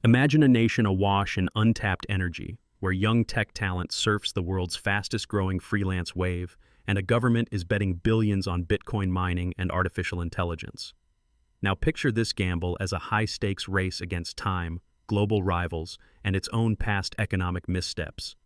Imagine a nation awash in untapped energy, where young tech talent surfs the world's fastest-growing freelance wave, and a government is betting billions on Bitcoin mining and artificial intelligence. Now picture this gamble as a high-stakes race against time, global rivals, and its own past economic missteps.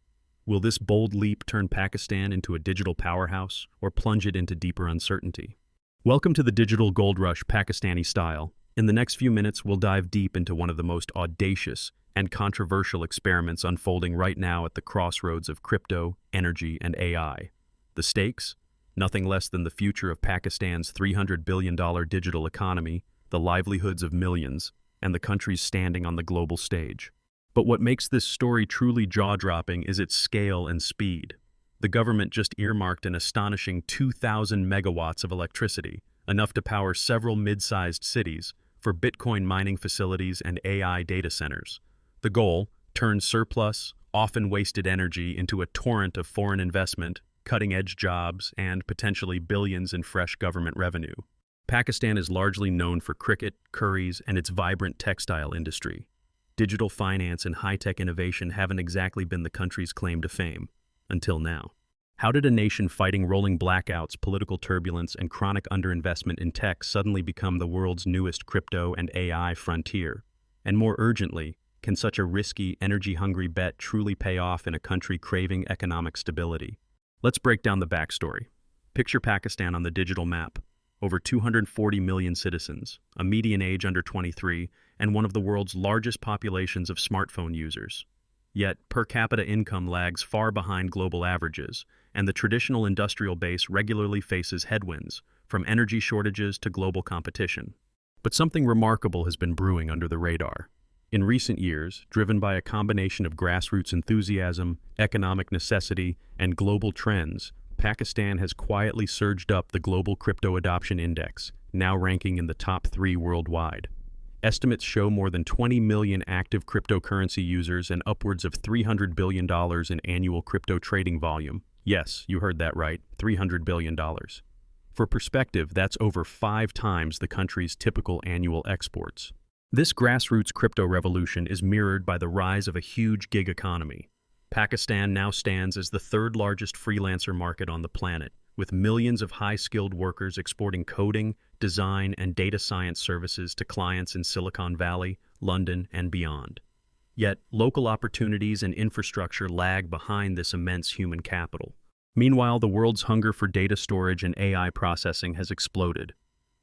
Will this bold leap turn Pakistan into a digital powerhouse, or plunge it into deeper uncertainty? Welcome to the Digital Gold Rush Pakistani style. In the next few minutes, we'll dive deep into one of the most audacious and controversial experiments unfolding right now at the crossroads of crypto, energy, and AI. The stakes? Nothing less than the future of Pakistan's $300 billion digital economy, the livelihoods of millions, and the country's standing on the global stage. But what makes this story truly jaw-dropping is its scale and speed. The government just earmarked an astonishing 2,000 megawatts of electricity, enough to power several mid-sized cities, for Bitcoin mining facilities and AI data centers. The goal: turn surplus, often wasted energy into a torrent of foreign investment, cutting-edge jobs, and potentially billions in fresh government revenue. Pakistan is largely known for cricket, curries, and its vibrant textile industry. Digital finance and high-tech innovation haven't exactly been the country's claim to fame, until now. How did a nation fighting rolling blackouts, political turbulence, and chronic underinvestment in tech suddenly become the world's newest crypto and AI frontier? And more urgently, can such a risky, energy-hungry bet truly pay off in a country craving economic stability? Let's break down the backstory. Picture Pakistan on the digital map. Over 240 million citizens, a median age under 23, and one of the world's largest populations of smartphone users. Yet, per capita income lags far behind global averages, and the traditional industrial base regularly faces headwinds, from energy shortages to global competition. But something remarkable has been brewing under the radar. In recent years, driven by a combination of grassroots enthusiasm, economic necessity, and global trends, Pakistan has quietly surged up the global crypto adoption index, now ranking in the top 3 worldwide. Estimates show more than 20 million active cryptocurrency users and upwards of $300 billion in annual crypto trading volume. Yes, you heard that right, $300 billion. For perspective, that's over 5 times the country's typical annual exports. This grassroots crypto revolution is mirrored by the rise of a huge gig economy. Pakistan now stands as the 3rd largest freelancer market on the planet, with millions of high-skilled workers exporting coding, design, and data science services to clients in Silicon Valley, London, and beyond. Yet, local opportunities and infrastructure lag behind this immense human capital. Meanwhile, the world's hunger for data storage and AI processing has exploded,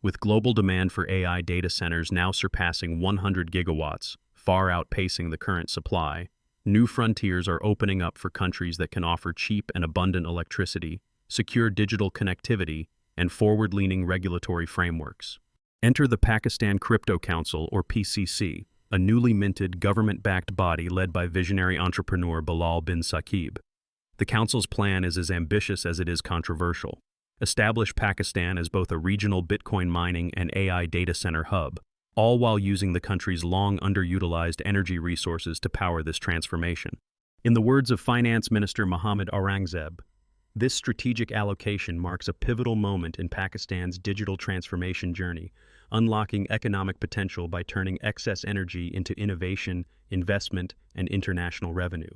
with global demand for AI data centers now surpassing 100 gigawatts, far outpacing the current supply. New frontiers are opening up for countries that can offer cheap and abundant electricity, secure digital connectivity, and forward-leaning regulatory frameworks. Enter the Pakistan Crypto Council, or PCC, a newly minted government-backed body led by visionary entrepreneur Bilal bin Saqib. The council's plan is as ambitious as it is controversial. Establish Pakistan as both a regional Bitcoin mining and AI data center hub, all while using the country's long underutilized energy resources to power this transformation. In the words of Finance Minister Mohammad Aurangzeb, this strategic allocation marks a pivotal moment in Pakistan's digital transformation journey, unlocking economic potential by turning excess energy into innovation, investment, and international revenue.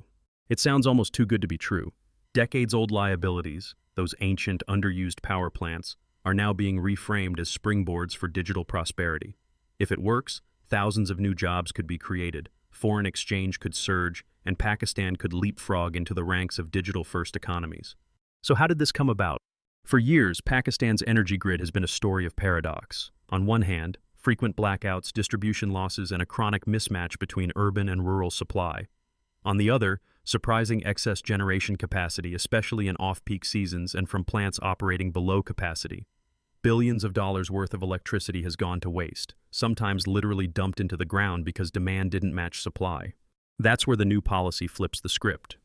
It sounds almost too good to be true. Decades-old liabilities, those ancient, underused power plants, are now being reframed as springboards for digital prosperity. If it works, thousands of new jobs could be created, foreign exchange could surge, and Pakistan could leapfrog into the ranks of digital-first economies. So how did this come about? For years, Pakistan's energy grid has been a story of paradox. On one hand, frequent blackouts, distribution losses, and a chronic mismatch between urban and rural supply. On the other, surprising excess generation capacity, especially in off-peak seasons and from plants operating below capacity. Billions of dollars worth of electricity has gone to waste, sometimes literally dumped into the ground because demand didn't match supply. That's where the new policy flips the script.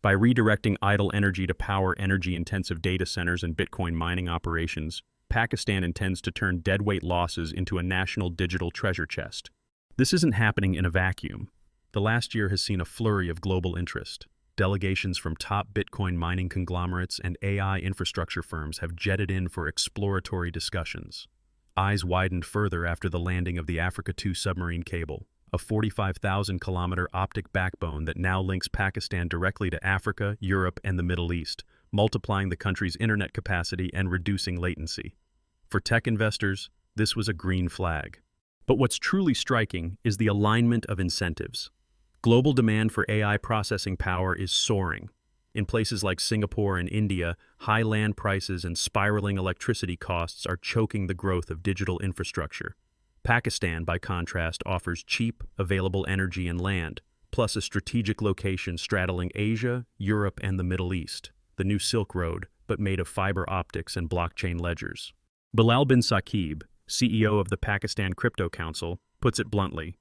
By redirecting idle energy to power energy-intensive data centers and Bitcoin mining operations, Pakistan intends to turn deadweight losses into a national digital treasure chest. This isn't happening in a vacuum. The last year has seen a flurry of global interest. Delegations from top Bitcoin mining conglomerates and AI infrastructure firms have jetted in for exploratory discussions. Eyes widened further after the landing of the Africa 2 submarine cable, a 45,000-kilometer optic backbone that now links Pakistan directly to Africa, Europe, and the Middle East, multiplying the country's internet capacity and reducing latency. For tech investors, this was a green flag. But what's truly striking is the alignment of incentives. Global demand for AI processing power is soaring. In places like Singapore and India, high land prices and spiraling electricity costs are choking the growth of digital infrastructure. Pakistan, by contrast, offers cheap, available energy and land, plus a strategic location straddling Asia, Europe, and the Middle East, the new Silk Road, but made of fiber optics and blockchain ledgers. Bilal bin Saqib, CEO of the Pakistan Crypto Council, puts it bluntly: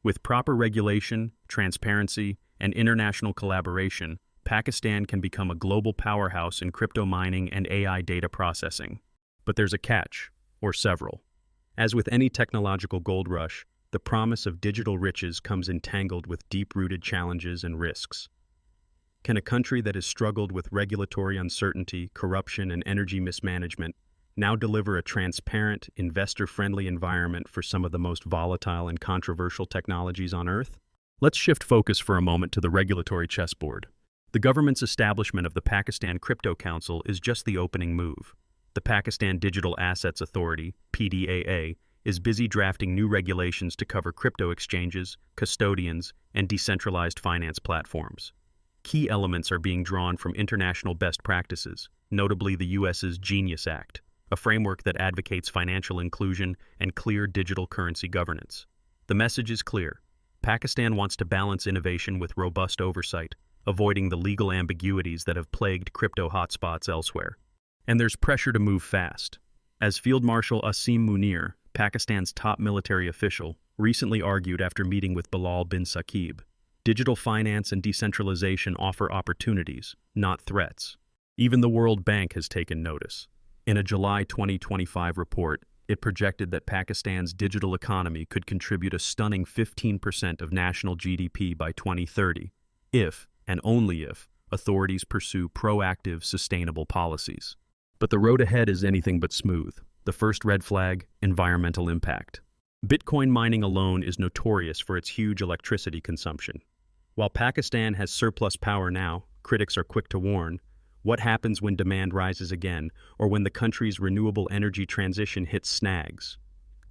with proper regulation, transparency, and international collaboration, Pakistan can become a global powerhouse in crypto mining and AI data processing. But there's a catch, or several. As with any technological gold rush, the promise of digital riches comes entangled with deep-rooted challenges and risks. Can a country that has struggled with regulatory uncertainty, corruption, and energy mismanagement now deliver a transparent, investor-friendly environment for some of the most volatile and controversial technologies on Earth? Let's shift focus for a moment to the regulatory chessboard. The government's establishment of the Pakistan Crypto Council is just the opening move. The Pakistan Digital Assets Authority, PDAA, is busy drafting new regulations to cover crypto exchanges, custodians, and decentralized finance platforms. Key elements are being drawn from international best practices, notably the US's Genius Act, a framework that advocates financial inclusion and clear digital currency governance. The message is clear. Pakistan wants to balance innovation with robust oversight, avoiding the legal ambiguities that have plagued crypto hotspots elsewhere. And there's pressure to move fast. As Field Marshal Asim Munir, Pakistan's top military official, recently argued after meeting with Bilal bin Saqib, digital finance and decentralization offer opportunities, not threats. Even the World Bank has taken notice. In a July 2025 report, it projected that Pakistan's digital economy could contribute a stunning 15% of national GDP by 2030, if, and only if, authorities pursue proactive, sustainable policies. But the road ahead is anything but smooth. The first red flag: environmental impact. Bitcoin mining alone is notorious for its huge electricity consumption. While Pakistan has surplus power now, critics are quick to warn: what happens when demand rises again, or when the country's renewable energy transition hits snags?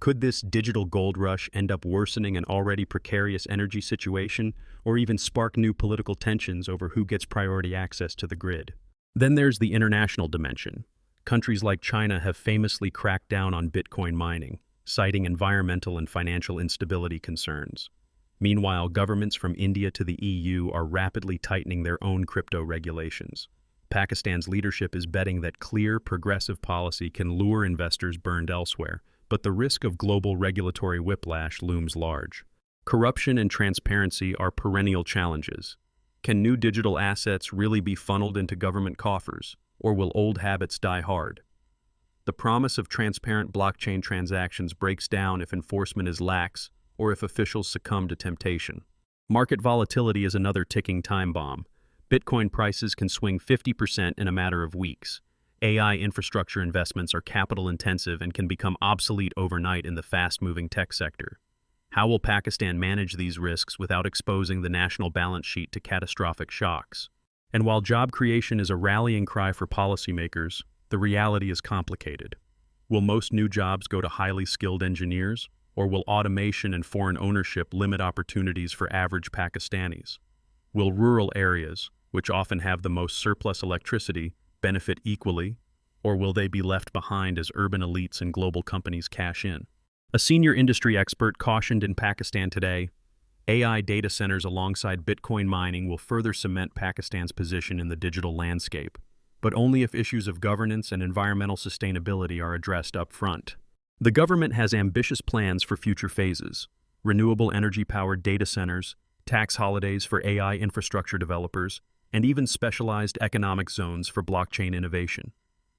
Could this digital gold rush end up worsening an already precarious energy situation, or even spark new political tensions over who gets priority access to the grid? Then there's the international dimension. Countries like China have famously cracked down on Bitcoin mining, citing environmental and financial instability concerns. Meanwhile, governments from India to the EU are rapidly tightening their own crypto regulations. Pakistan's leadership is betting that clear, progressive policy can lure investors burned elsewhere, but the risk of global regulatory whiplash looms large. Corruption and transparency are perennial challenges. Can new digital assets really be funneled into government coffers, or will old habits die hard? The promise of transparent blockchain transactions breaks down if enforcement is lax or if officials succumb to temptation. Market volatility is another ticking time bomb. Bitcoin prices can swing 50% in a matter of weeks. AI infrastructure investments are capital-intensive and can become obsolete overnight in the fast-moving tech sector. How will Pakistan manage these risks without exposing the national balance sheet to catastrophic shocks? And while job creation is a rallying cry for policymakers, the reality is complicated. Will most new jobs go to highly skilled engineers, or will automation and foreign ownership limit opportunities for average Pakistanis? Will rural areas, which often have the most surplus electricity, benefit equally, or will they be left behind as urban elites and global companies cash in? A senior industry expert cautioned in Pakistan Today, AI data centers alongside Bitcoin mining will further cement Pakistan's position in the digital landscape, but only if issues of governance and environmental sustainability are addressed up front. The government has ambitious plans for future phases: renewable energy-powered data centers, tax holidays for AI infrastructure developers, and even specialized economic zones for blockchain innovation.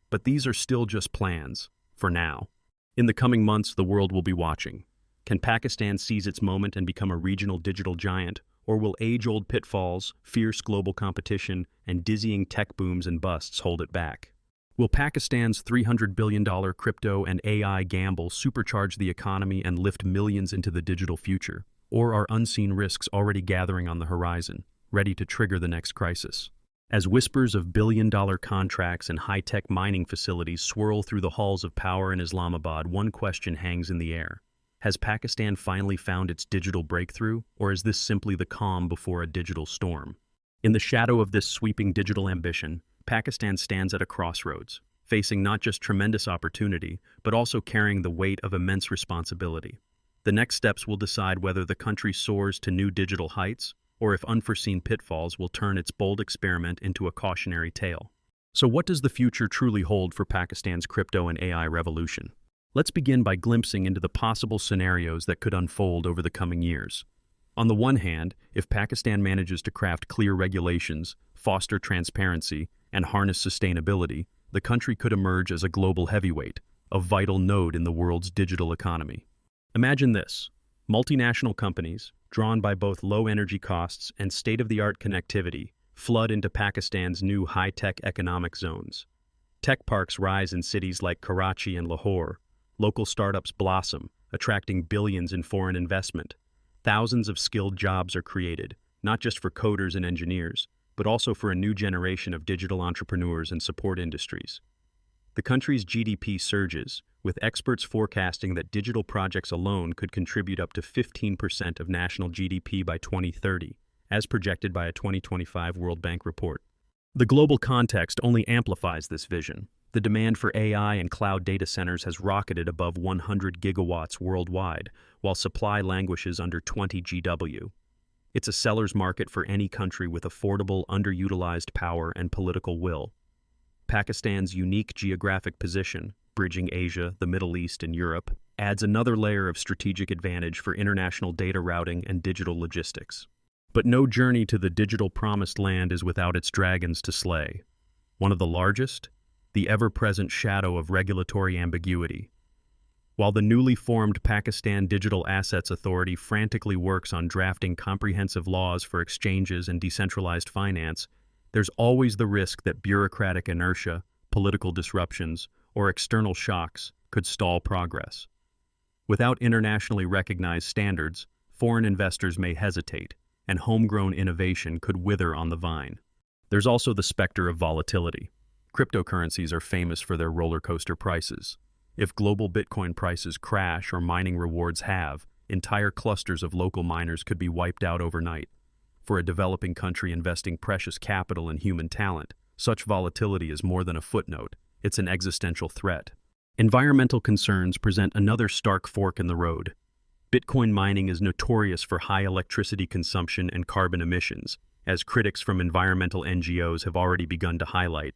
But these are still just plans, for now. In the coming months, the world will be watching. Can Pakistan seize its moment and become a regional digital giant, or will age-old pitfalls, fierce global competition, and dizzying tech booms and busts hold it back? Will Pakistan's $300 billion crypto and AI gamble supercharge the economy and lift millions into the digital future? Or are unseen risks already gathering on the horizon, ready to trigger the next crisis? As whispers of billion-dollar contracts and high-tech mining facilities swirl through the halls of power in Islamabad, one question hangs in the air. Has Pakistan finally found its digital breakthrough, or is this simply the calm before a digital storm? In the shadow of this sweeping digital ambition, Pakistan stands at a crossroads, facing not just tremendous opportunity, but also carrying the weight of immense responsibility. The next steps will decide whether the country soars to new digital heights, or if unforeseen pitfalls will turn its bold experiment into a cautionary tale. So what does the future truly hold for Pakistan's crypto and AI revolution? Let's begin by glimpsing into the possible scenarios that could unfold over the coming years. On the one hand, if Pakistan manages to craft clear regulations, foster transparency, and harness sustainability, the country could emerge as a global heavyweight, a vital node in the world's digital economy. Imagine this: multinational companies, drawn by both low energy costs and state-of-the-art connectivity, flood into Pakistan's new high-tech economic zones. Tech parks rise in cities like Karachi and Lahore. Local startups blossom, attracting billions in foreign investment. Thousands of skilled jobs are created, not just for coders and engineers, but also for a new generation of digital entrepreneurs and support industries. The country's GDP surges, with experts forecasting that digital projects alone could contribute up to 15% of national GDP by 2030, as projected by a 2025 World Bank report. The global context only amplifies this vision. The demand for AI and cloud data centers has rocketed above 100 gigawatts worldwide, while supply languishes under 20 GW. It's a seller's market for any country with affordable, underutilized power and political will. Pakistan's unique geographic position, bridging Asia, the Middle East, and Europe, adds another layer of strategic advantage for international data routing and digital logistics. But no journey to the digital promised land is without its dragons to slay. One of the largest? The ever-present shadow of regulatory ambiguity. While the newly formed Pakistan Digital Assets Authority frantically works on drafting comprehensive laws for exchanges and decentralized finance, there's always the risk that bureaucratic inertia, political disruptions, or external shocks could stall progress. Without internationally recognized standards, foreign investors may hesitate, and homegrown innovation could wither on the vine. There's also the specter of volatility. Cryptocurrencies are famous for their roller coaster prices. If global Bitcoin prices crash or mining rewards halve, entire clusters of local miners could be wiped out overnight. For a developing country investing precious capital and human talent, such volatility is more than a footnote. It's an existential threat. Environmental concerns present another stark fork in the road. Bitcoin mining is notorious for high electricity consumption and carbon emissions, as critics from environmental NGOs have already begun to highlight.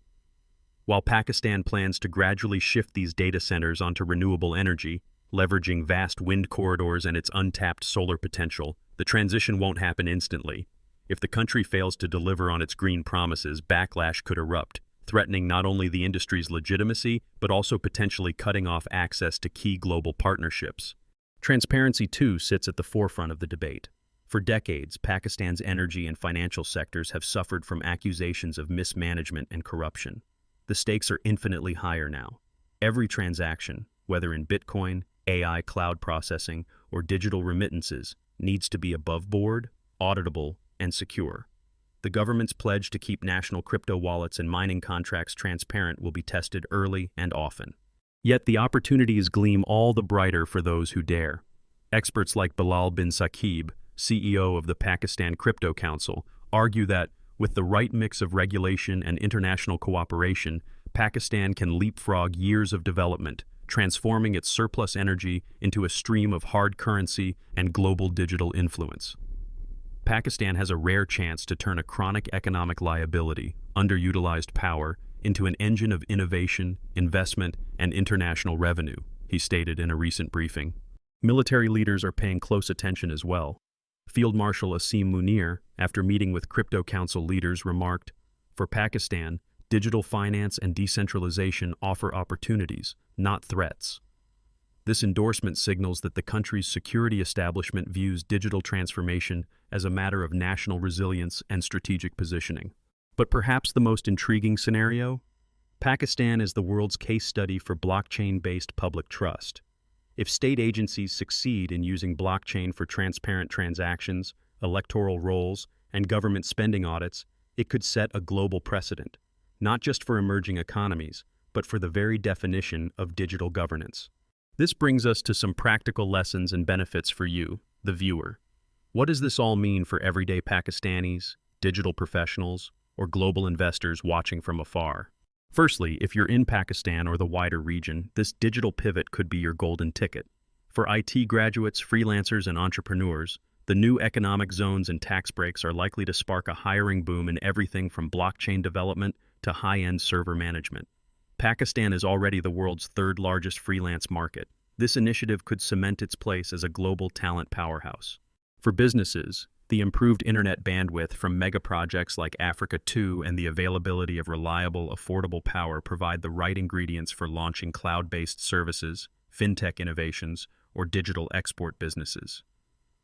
While Pakistan plans to gradually shift these data centers onto renewable energy, leveraging vast wind corridors and its untapped solar potential, the transition won't happen instantly. If the country fails to deliver on its green promises, backlash could erupt, threatening not only the industry's legitimacy, but also potentially cutting off access to key global partnerships. Transparency, too, sits at the forefront of the debate. For decades, Pakistan's energy and financial sectors have suffered from accusations of mismanagement and corruption. The stakes are infinitely higher now. Every transaction, whether in Bitcoin, AI cloud processing, or digital remittances, needs to be above board, auditable, and secure. The government's pledge to keep national crypto wallets and mining contracts transparent will be tested early and often. Yet the opportunities gleam all the brighter for those who dare. Experts like Bilal bin Saqib, CEO of the Pakistan Crypto Council, argue that, with the right mix of regulation and international cooperation, Pakistan can leapfrog years of development, transforming its surplus energy into a stream of hard currency and global digital influence. Pakistan has a rare chance to turn a chronic economic liability, underutilized power, into an engine of innovation, investment, and international revenue, he stated in a recent briefing. Military leaders are paying close attention as well. Field Marshal Asim Munir, after meeting with Crypto Council leaders, remarked, "For Pakistan, digital finance and decentralization offer opportunities, not threats." This endorsement signals that the country's security establishment views digital transformation as a matter of national resilience and strategic positioning. But perhaps the most intriguing scenario? Pakistan is the world's case study for blockchain-based public trust. If state agencies succeed in using blockchain for transparent transactions, electoral rolls, and government spending audits, it could set a global precedent, not just for emerging economies, but for the very definition of digital governance. This brings us to some practical lessons and benefits for you, the viewer. What does this all mean for everyday Pakistanis, digital professionals, or global investors watching from afar? Firstly, if you're in Pakistan or the wider region, this digital pivot could be your golden ticket. For IT graduates, freelancers, and entrepreneurs, the new economic zones and tax breaks are likely to spark a hiring boom in everything from blockchain development to high-end server management. Pakistan is already the world's third-largest freelance market. This initiative could cement its place as a global talent powerhouse. For businesses, the improved internet bandwidth from mega projects like Africa 2 and the availability of reliable, affordable power provide the right ingredients for launching cloud-based services, fintech innovations, or digital export businesses.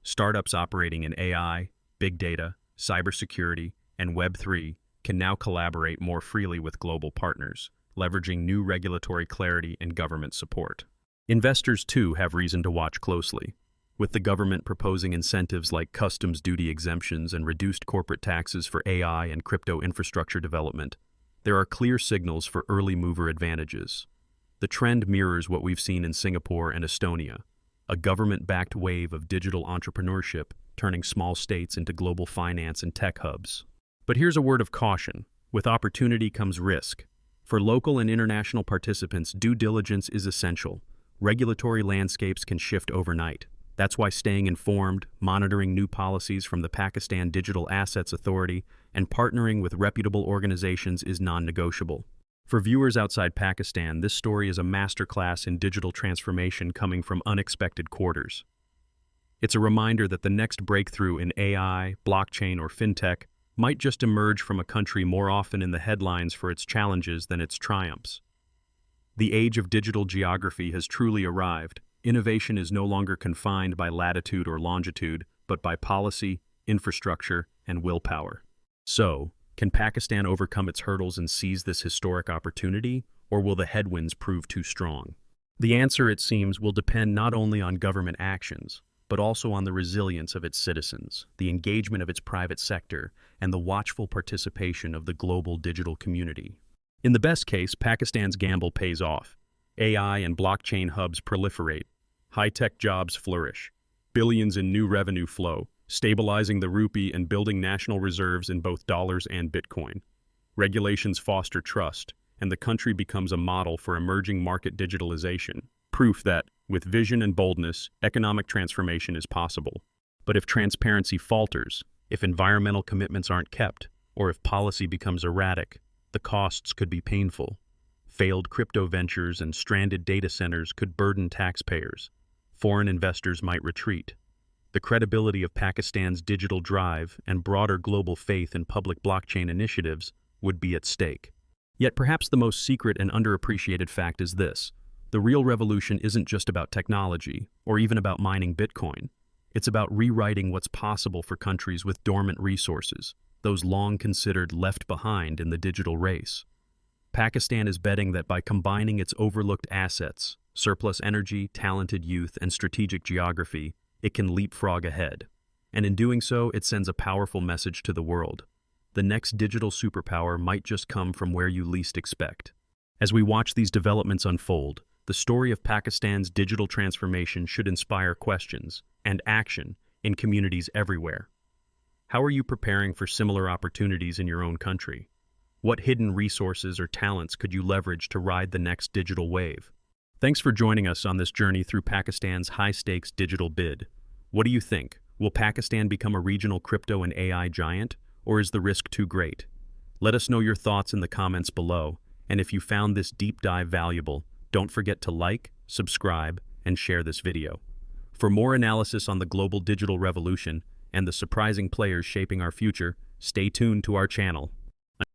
Startups operating in AI, big data, cybersecurity, and Web3 can now collaborate more freely with global partners, leveraging new regulatory clarity and government support. Investors, too, have reason to watch closely. With the government proposing incentives like customs duty exemptions and reduced corporate taxes for AI and crypto infrastructure development, there are clear signals for early mover advantages. The trend mirrors what we've seen in Singapore and Estonia, a government-backed wave of digital entrepreneurship turning small states into global finance and tech hubs. But here's a word of caution. With opportunity comes risk. For local and international participants, due diligence is essential. Regulatory landscapes can shift overnight. That's why staying informed, monitoring new policies from the Pakistan Digital Assets Authority, and partnering with reputable organizations is non-negotiable. For viewers outside Pakistan, this story is a masterclass in digital transformation coming from unexpected quarters. It's a reminder that the next breakthrough in AI, blockchain, or fintech might just emerge from a country more often in the headlines for its challenges than its triumphs. The age of digital geography has truly arrived. Innovation is no longer confined by latitude or longitude, but by policy, infrastructure, and willpower. So, can Pakistan overcome its hurdles and seize this historic opportunity, or will the headwinds prove too strong? The answer, it seems, will depend not only on government actions, but also on the resilience of its citizens, the engagement of its private sector, and the watchful participation of the global digital community. In the best case, Pakistan's gamble pays off. AI and blockchain hubs proliferate. High-tech jobs flourish. Billions in new revenue flow, stabilizing the rupee and building national reserves in both dollars and Bitcoin. Regulations foster trust, and the country becomes a model for emerging market digitalization, proof that, with vision and boldness, economic transformation is possible. But if transparency falters, if environmental commitments aren't kept, or if policy becomes erratic, the costs could be painful. Failed crypto ventures and stranded data centers could burden taxpayers. Foreign investors might retreat. The credibility of Pakistan's digital drive and broader global faith in public blockchain initiatives would be at stake. Yet perhaps the most secret and underappreciated fact is this: the real revolution isn't just about technology, or even about mining Bitcoin. It's about rewriting what's possible for countries with dormant resources, those long considered left behind in the digital race. Pakistan is betting that by combining its overlooked assets, surplus energy, talented youth, and strategic geography, it can leapfrog ahead. And in doing so, it sends a powerful message to the world. The next digital superpower might just come from where you least expect. As we watch these developments unfold, the story of Pakistan's digital transformation should inspire questions and action in communities everywhere. How are you preparing for similar opportunities in your own country? What hidden resources or talents could you leverage to ride the next digital wave? Thanks for joining us on this journey through Pakistan's high-stakes digital bid. What do you think? Will Pakistan become a regional crypto and AI giant, or is the risk too great? Let us know your thoughts in the comments below, and if you found this deep dive valuable, don't forget to like, subscribe, and share this video. For more analysis on the global digital revolution and the surprising players shaping our future, stay tuned to our channel.